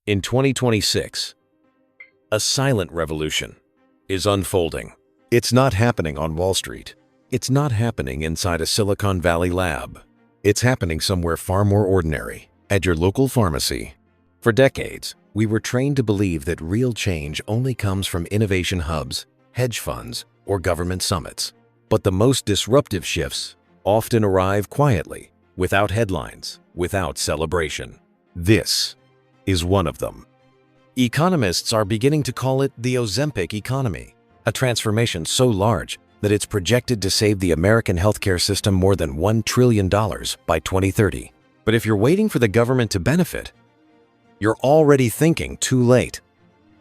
In 2026, a silent revolution is unfolding. It's not happening on Wall Street. It's not happening inside a Silicon Valley lab. It's happening somewhere far more ordinary, at your local pharmacy. For decades, we were trained to believe that real change only comes from innovation hubs, hedge funds, or government summits. But the most disruptive shifts often arrive quietly, without headlines, without celebration. This is one of them. Economists are beginning to call it the Ozempic Economy, a transformation so large that it's projected to save the American healthcare system more than $1 trillion by 2030. But if you're waiting for the government to benefit, you're already thinking too late.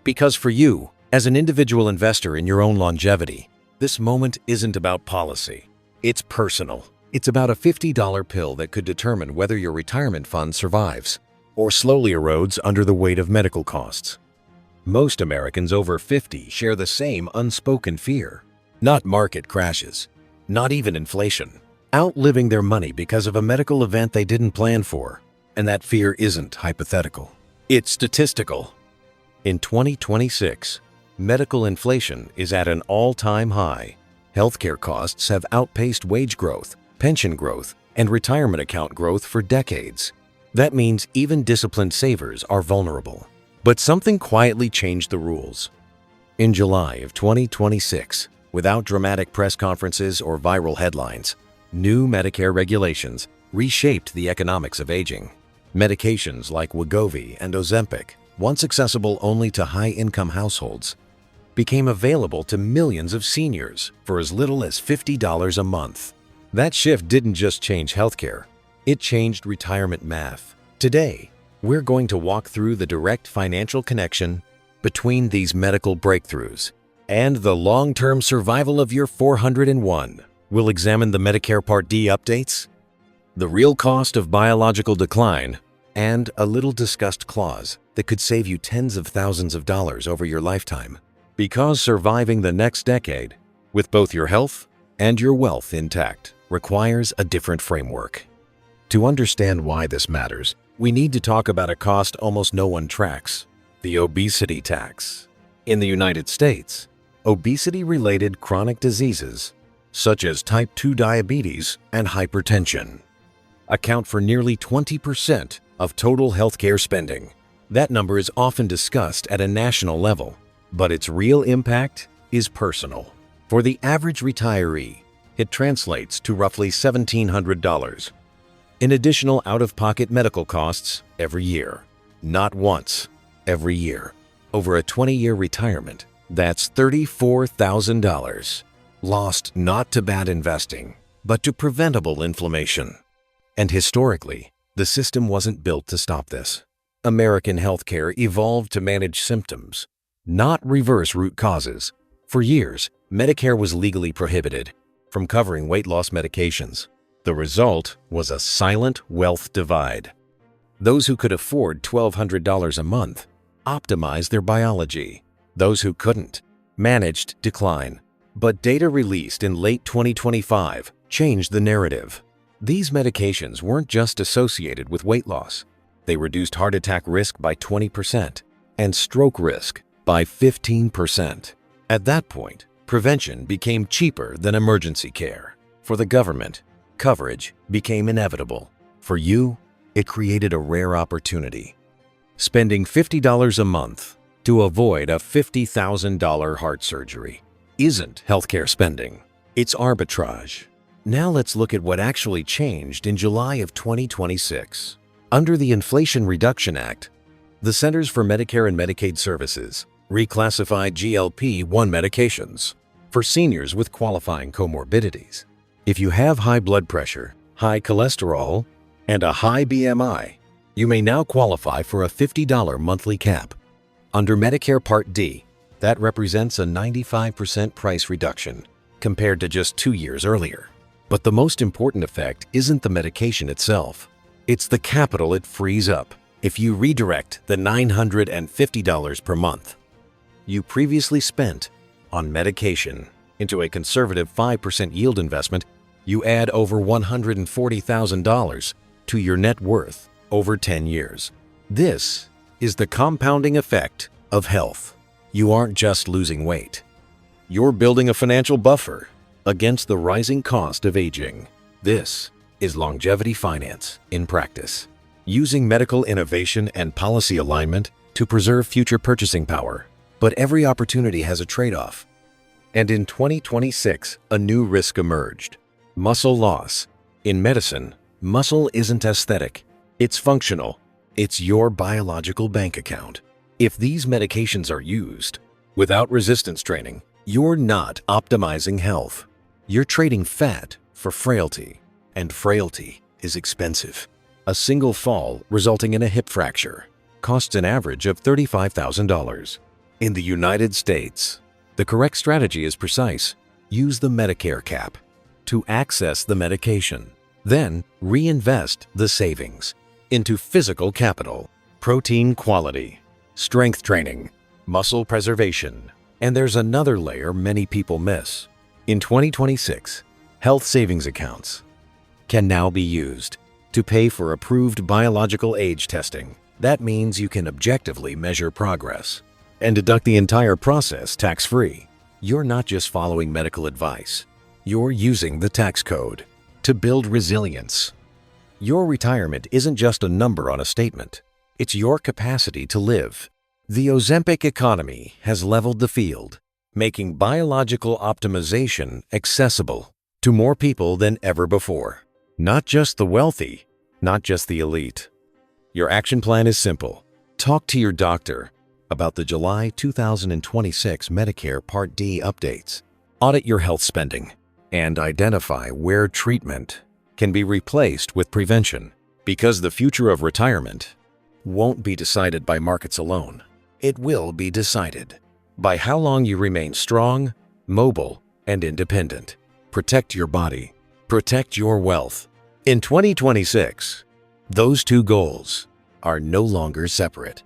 Because for you, as an individual investor in your own longevity, this moment isn't about policy. It's personal. It's about a $50 pill that could determine whether your retirement fund survives or slowly erodes under the weight of medical costs. Most Americans over 50 share the same unspoken fear. Not market crashes, not even inflation. Outliving their money because of a medical event they didn't plan for. And that fear isn't hypothetical. It's statistical. In 2026, medical inflation is at an all-time high. Healthcare costs have outpaced wage growth, pension growth, and retirement account growth for decades. That means even disciplined savers are vulnerable. But something quietly changed the rules. In July of 2026, without dramatic press conferences or viral headlines, new Medicare regulations reshaped the economics of aging. Medications like Wegovy and Ozempic, once accessible only to high-income households, became available to millions of seniors for as little as $50 a month. That shift didn't just change healthcare, it changed retirement math. Today, we're going to walk through the direct financial connection between these medical breakthroughs and the long-term survival of your 401. We'll examine the Medicare Part D updates, the real cost of biological decline, and a little discussed clause that could save you tens of thousands of dollars over your lifetime. Because surviving the next decade, with both your health and your wealth intact, requires a different framework. To understand why this matters, we need to talk about a cost almost no one tracks: the obesity tax. In the United States, obesity-related chronic diseases, such as type 2 diabetes and hypertension, account for nearly 20% of total healthcare spending. That number is often discussed at a national level, but its real impact is personal. For the average retiree, it translates to roughly $1,700 in additional out-of-pocket medical costs every year. Not once, every year. Over a 20-year retirement, that's $34,000. Lost not to bad investing, but to preventable inflammation. And historically, the system wasn't built to stop this. American healthcare evolved to manage symptoms, not reverse root causes. For years, Medicare was legally prohibited from covering weight loss medications. The result was a silent wealth divide. Those who could afford $1,200 a month optimized their biology. Those who couldn't managed decline. But data released in late 2025 changed the narrative. These medications weren't just associated with weight loss. They reduced heart attack risk by 20% and stroke risk by 15%. At that point, prevention became cheaper than emergency care. For the government, coverage became inevitable. For you, it created a rare opportunity. Spending $50 a month to avoid a $50,000 heart surgery isn't healthcare spending, it's arbitrage. Now let's look at what actually changed in July of 2026. Under the Inflation Reduction Act, the Centers for Medicare and Medicaid Services reclassified GLP-1 medications for seniors with qualifying comorbidities. If you have high blood pressure, high cholesterol, and a high BMI, you may now qualify for a $50 monthly cap. Under Medicare Part D, that represents a 95% price reduction compared to just 2 years earlier. But the most important effect isn't the medication itself. It's the capital it frees up if you redirect the $950 per month you previously spent on medication into a conservative 5% yield investment. You add over $140,000 to your net worth over 10 years. This is the compounding effect of health. You aren't just losing weight. You're building a financial buffer against the rising cost of aging. This is longevity finance in practice, using medical innovation and policy alignment to preserve future purchasing power. But every opportunity has a trade-off. And in 2026, a new risk emerged: muscle loss. In medicine, muscle isn't aesthetic. It's functional. It's your biological bank account. If these medications are used without resistance training, you're not optimizing health. You're trading fat for frailty, and frailty is expensive. A single fall resulting in a hip fracture costs an average of $35,000. In the United States, the correct strategy is precise. Use the Medicare cap to access the medication. Then reinvest the savings into physical capital, protein quality, strength training, muscle preservation. And there's another layer many people miss. In 2026, health savings accounts can now be used to pay for approved biological age testing. That means you can objectively measure progress and deduct the entire process tax-free. You're not just following medical advice. You're using the tax code to build resilience. Your retirement isn't just a number on a statement. It's your capacity to live. The Ozempic Economy has leveled the field, making biological optimization accessible to more people than ever before. Not just the wealthy, not just the elite. Your action plan is simple. Talk to your doctor about the July 2026 Medicare Part D updates. Audit your health spending and identify where treatment can be replaced with prevention. Because the future of retirement won't be decided by markets alone. It will be decided by how long you remain strong, mobile, and independent. Protect your body. Protect your wealth. In 2026, those two goals are no longer separate.